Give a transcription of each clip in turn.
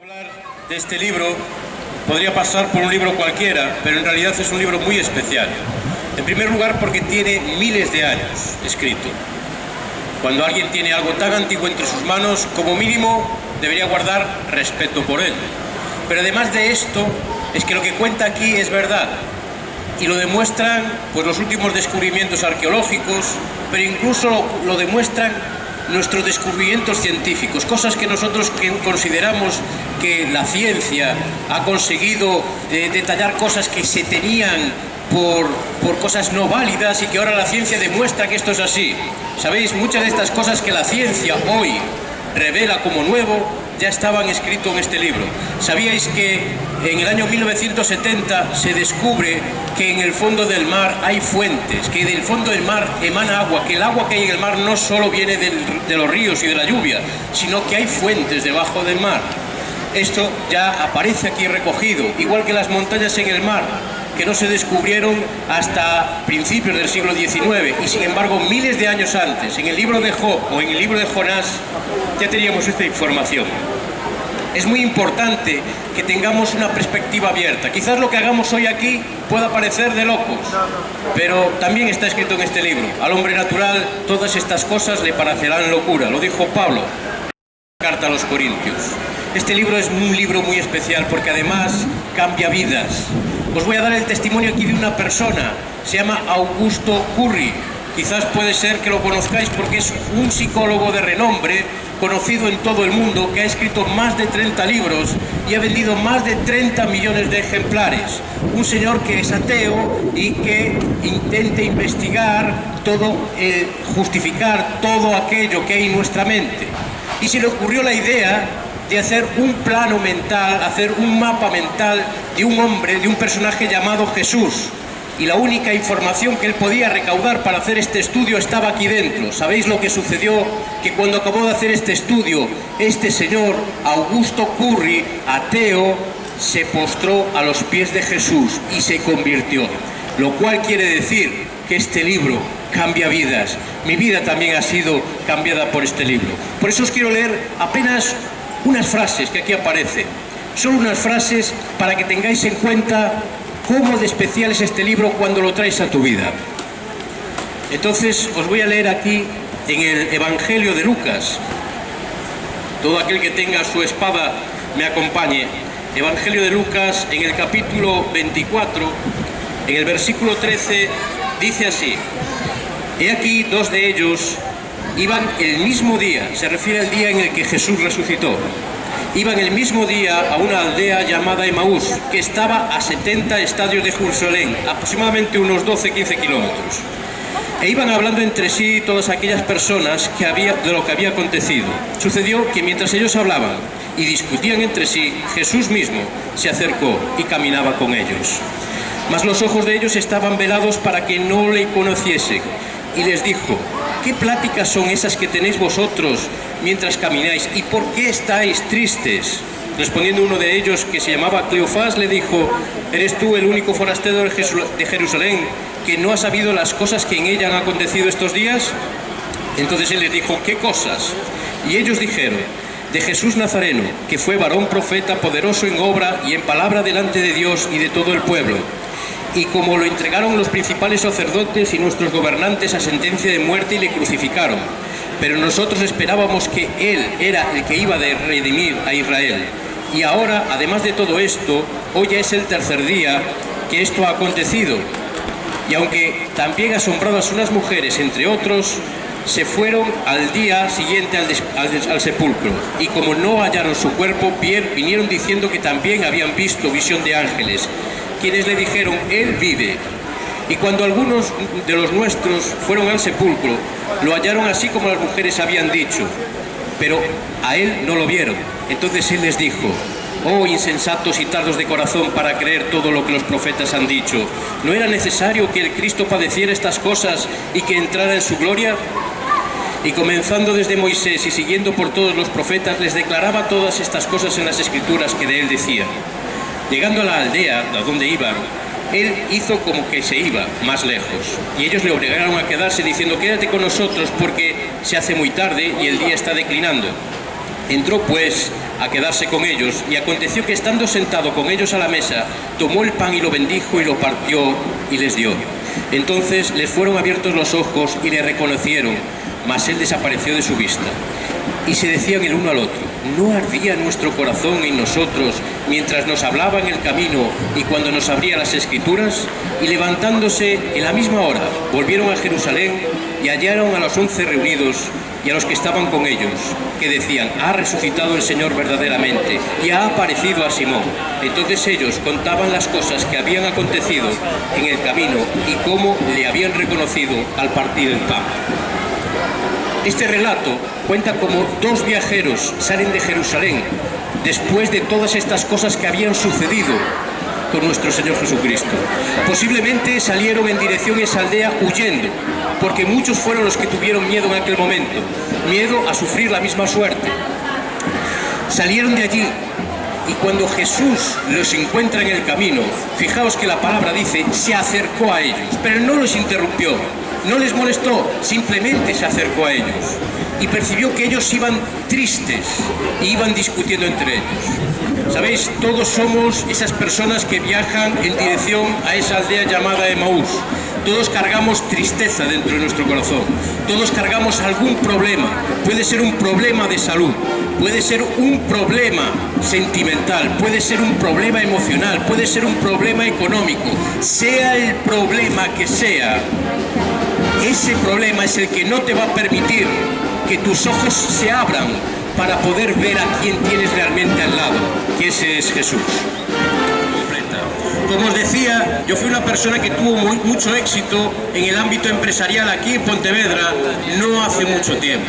Hablar de este libro podría pasar por un libro cualquiera, pero en realidad es un libro muy especial. En primer lugar porque tiene miles de años escrito. Cuando alguien tiene algo tan antiguo entre sus manos, como mínimo debería guardar respeto por él. Pero además de esto, es que lo que cuenta aquí es verdad. Y lo demuestran pues, los últimos descubrimientos arqueológicos, pero incluso lo demuestran nuestros descubrimientos científicos, cosas que nosotros consideramos que la ciencia ha conseguido detallar cosas que se tenían por cosas no válidas y que ahora la ciencia demuestra que esto es así. Sabéis, muchas de estas cosas que la ciencia hoy revela como nuevo ya estaban escritos en este libro. ¿Sabíais que en el año 1970 se descubre que en el fondo del mar hay fuentes, que del fondo del mar emana agua, que el agua que hay en el mar no solo viene de los ríos y de la lluvia, sino que hay fuentes debajo del mar? Esto ya aparece aquí recogido, igual que las montañas en el mar, que no se descubrieron hasta principios del siglo XIX, y sin embargo miles de años antes, en el libro de Job o en el libro de Jonás, ya teníamos esta información. Es muy importante que tengamos una perspectiva abierta. Quizás lo que hagamos hoy aquí pueda parecer de locos, pero también está escrito en este libro. Al hombre natural todas estas cosas le parecerán locura, lo dijo Pablo en la carta a los Corintios. Este libro es un libro muy especial porque además cambia vidas. Os voy a dar el testimonio aquí de una persona, se llama Augusto Curry. Quizás puede ser que lo conozcáis porque es un psicólogo de renombre, conocido en todo el mundo, que ha escrito más de 30 libros y ha vendido más de 30 millones de ejemplares. Un señor que es ateo y que intenta investigar todo, justificar todo aquello que hay en nuestra mente. Y se le ocurrió la idea de hacer un plano mental, hacer un mapa mental de un hombre, de un personaje llamado Jesús. Y la única información que él podía recaudar para hacer este estudio estaba aquí dentro. ¿Sabéis lo que sucedió? Que cuando acabó de hacer este estudio, este señor, Augusto Curry, ateo, se postró a los pies de Jesús y se convirtió. Lo cual quiere decir que este libro cambia vidas. Mi vida también ha sido cambiada por este libro. Por eso os quiero leer apenas unas frases que aquí aparecen. Son unas frases para que tengáis en cuenta cómo de especial es este libro cuando lo traes a tu vida. Entonces os voy a leer aquí en el Evangelio de Lucas. Todo aquel que tenga su espada me acompañe. Evangelio de Lucas, en el capítulo 24, en el versículo 13, dice así: He aquí dos de ellos iban el mismo día, se refiere al día en el que Jesús resucitó. Iban el mismo día a una aldea llamada Emaús, que estaba a 70 estadios de Jerusalén, aproximadamente unos 12-15 kilómetros. E iban hablando entre sí todas aquellas personas de lo que había acontecido. Sucedió que mientras ellos hablaban y discutían entre sí, Jesús mismo se acercó y caminaba con ellos. Mas los ojos de ellos estaban velados para que no le conociesen. Y les dijo: ¿Qué pláticas son esas que tenéis vosotros mientras camináis? ¿Y por qué estáis tristes? Respondiendo uno de ellos, que se llamaba Cleofás, le dijo: ¿Eres tú el único forastero de Jerusalén que no ha sabido las cosas que en ella han acontecido estos días? Entonces él les dijo: ¿Qué cosas? Y ellos dijeron: de Jesús Nazareno, que fue varón profeta, poderoso en obra y en palabra delante de Dios y de todo el pueblo. Y como lo entregaron los principales sacerdotes y nuestros gobernantes a sentencia de muerte y le crucificaron. Pero nosotros esperábamos que Él era el que iba a redimir a Israel. Y ahora, además de todo esto, hoy ya es el tercer día que esto ha acontecido. Y aunque también asombradas unas mujeres, entre otros, se fueron al día siguiente al sepulcro. Y como no hallaron su cuerpo, vinieron diciendo que también habían visto visión de ángeles, quienes le dijeron: Él vive. Y cuando algunos de los nuestros fueron al sepulcro, lo hallaron así como las mujeres habían dicho, pero a él no lo vieron. Entonces él les dijo: Oh insensatos y tardos de corazón para creer todo lo que los profetas han dicho. ¿No era necesario que el Cristo padeciera estas cosas y que entrara en su gloria? Y comenzando desde Moisés y siguiendo por todos los profetas, les declaraba todas estas cosas en las escrituras que de él decían. Llegando a la aldea a donde iban, él hizo como que se iba más lejos, y ellos le obligaron a quedarse diciendo: quédate con nosotros porque se hace muy tarde y el día está declinando. Entró pues a quedarse con ellos, y aconteció que estando sentado con ellos a la mesa, tomó el pan y lo bendijo y lo partió y les dio. Entonces les fueron abiertos los ojos y le reconocieron, mas él desapareció de su vista. Y se decían el uno al otro: ¿no ardía nuestro corazón en nosotros mientras nos hablaba en el camino y cuando nos abría las Escrituras? Y levantándose en la misma hora, volvieron a Jerusalén y hallaron a los 11 reunidos y a los que estaban con ellos, que decían: ha resucitado el Señor verdaderamente y ha aparecido a Simón. Entonces ellos contaban las cosas que habían acontecido en el camino y cómo le habían reconocido al partir el pan. Este relato cuenta cómo dos viajeros salen de Jerusalén después de todas estas cosas que habían sucedido con nuestro Señor Jesucristo. Posiblemente salieron en dirección a esa aldea huyendo, porque muchos fueron los que tuvieron miedo en aquel momento, miedo a sufrir la misma suerte. Salieron de allí, y cuando Jesús los encuentra en el camino, fijaos que la palabra dice, se acercó a ellos, pero no los interrumpió, no les molestó, simplemente se acercó a ellos y percibió que ellos iban tristes y iban discutiendo entre ellos. ¿Sabéis? Todos somos esas personas que viajan en dirección a esa aldea llamada Emaús. Todos cargamos tristeza dentro de nuestro corazón, todos cargamos algún problema. Puede ser un problema de salud, puede ser un problema sentimental, puede ser un problema emocional, puede ser un problema económico. Sea el problema que sea, ese problema es el que no te va a permitir que tus ojos se abran para poder ver a quién tienes realmente al lado, que ese es Jesús. Como os decía, yo fui una persona que tuvo mucho éxito en el ámbito empresarial aquí en Pontevedra no hace mucho tiempo.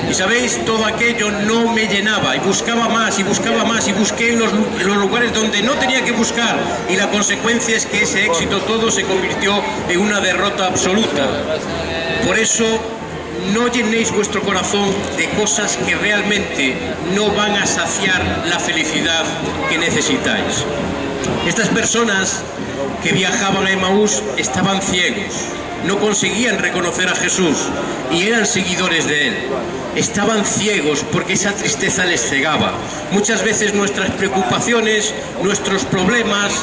Y sabéis, todo aquello no me llenaba y buscaba más y buscaba más y busqué en los lugares donde no tenía que buscar, y la consecuencia es que ese éxito todo se convirtió en una derrota absoluta. Por eso, no llenéis vuestro corazón de cosas que realmente no van a saciar la felicidad que necesitáis. Estas personas que viajaban a Emaús estaban ciegos, no conseguían reconocer a Jesús y eran seguidores de él. Estaban ciegos porque esa tristeza les cegaba. Muchas veces nuestras preocupaciones, nuestros problemas,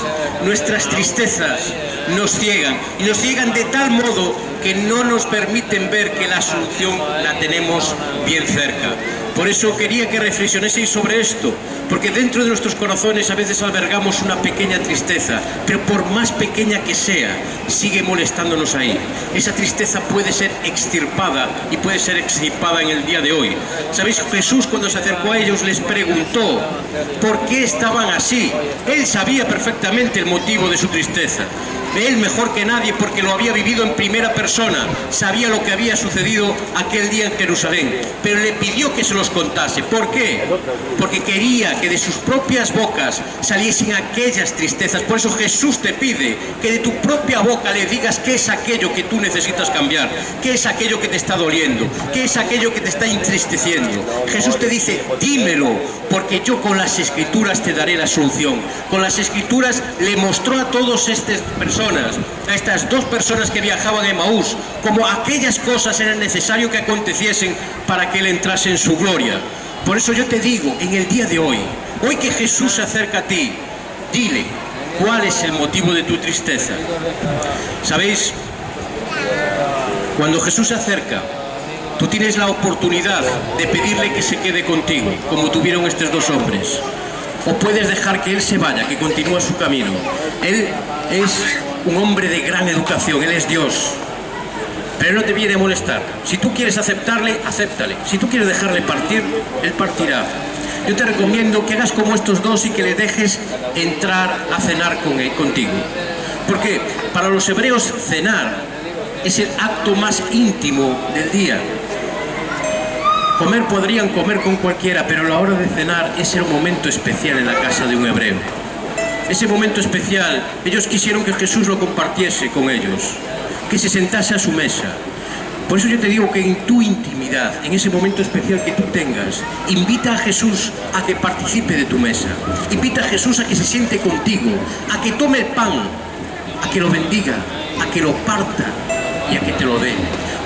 nuestras tristezas nos ciegan, y nos ciegan de tal modo que no nos permiten ver que la solución la tenemos bien cerca. Por eso quería que reflexionéis sobre esto, porque dentro de nuestros corazones a veces albergamos una pequeña tristeza, pero por más pequeña que sea, sigue molestándonos ahí. Esa tristeza puede ser extirpada y puede ser extirpada en el día de hoy. ¿Sabéis? Jesús, cuando se acercó a ellos, les preguntó por qué estaban así. Él sabía perfectamente el motivo de su tristeza. Él mejor que nadie, porque lo había vivido en primera persona, sabía lo que había sucedido aquel día en Jerusalén, pero le pidió que se los contase. ¿Por qué? Porque quería que de sus propias bocas saliesen aquellas tristezas. Por eso Jesús te pide que de tu propia boca le digas qué es aquello que tú necesitas cambiar, qué es aquello que te está doliendo, qué es aquello que te está entristeciendo. Jesús te dice, dímelo, porque yo con las Escrituras te daré la solución. Con las Escrituras le mostró a todas estas personas, a estas dos personas que viajaban a Emaús, como aquellas cosas eran necesario que aconteciesen para que él entrase en su gloria. Por eso yo te digo, en el día de hoy, hoy que Jesús se acerca a ti, dile, ¿cuál es el motivo de tu tristeza? ¿Sabéis? Cuando Jesús se acerca, tú tienes la oportunidad de pedirle que se quede contigo, como tuvieron estos dos hombres. O puedes dejar que Él se vaya, que continúe su camino. Él es un hombre de gran educación, Él es Dios. Pero Él no te viene a molestar. Si tú quieres aceptarle, acéptale. Si tú quieres dejarle partir, Él partirá. Yo te recomiendo que hagas como estos dos y que le dejes entrar a cenar contigo. Porque para los hebreos cenar es el acto más íntimo del día. Comer podrían comer con cualquiera, pero la hora de cenar es el momento especial en la casa de un hebreo. Ese momento especial, ellos quisieron que Jesús lo compartiese con ellos, que se sentase a su mesa. Por eso yo te digo que en tu intimidad, en ese momento especial que tú tengas, invita a Jesús a que participe de tu mesa. Invita a Jesús a que se siente contigo, a que tome el pan, a que lo bendiga, a que lo parta y a que te lo dé.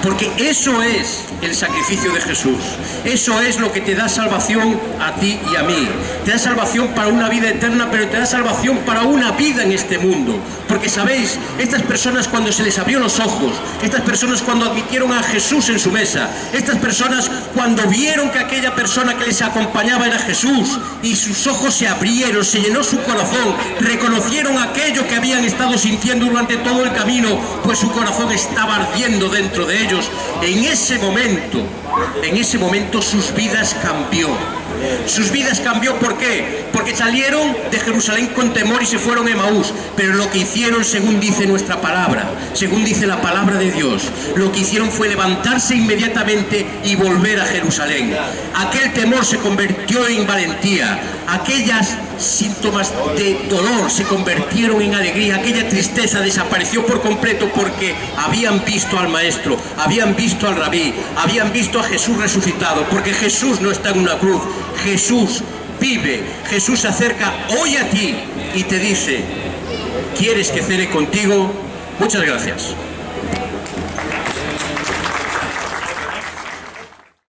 Porque eso es el sacrificio de Jesús. Eso es lo que te da salvación a ti y a mí. Te da salvación para una vida eterna, pero te da salvación para una vida en este mundo. Porque sabéis, estas personas cuando se les abrió los ojos, estas personas cuando admitieron a Jesús en su mesa, estas personas cuando vieron que aquella persona que les acompañaba era Jesús y sus ojos se abrieron, se llenó su corazón, reconocieron aquello que habían estado sintiendo durante todo el camino, pues su corazón estaba ardiendo dentro de ellos. En ese momento sus vidas cambió. Sus vidas cambió, ¿por qué? Porque salieron de Jerusalén con temor y se fueron a Emaús, pero lo que hicieron, según dice nuestra palabra, según dice la palabra de Dios, lo que hicieron fue levantarse inmediatamente y volver a Jerusalén. Aquel temor se convirtió en valentía, aquellas síntomas de dolor se convirtieron en alegría, aquella tristeza desapareció por completo porque habían visto al Maestro, habían visto al Rabí, habían visto a Jesús resucitado, porque Jesús no está en una cruz, Jesús vive, Jesús se acerca hoy a ti y te dice: ¿quieres que cene contigo? Muchas gracias.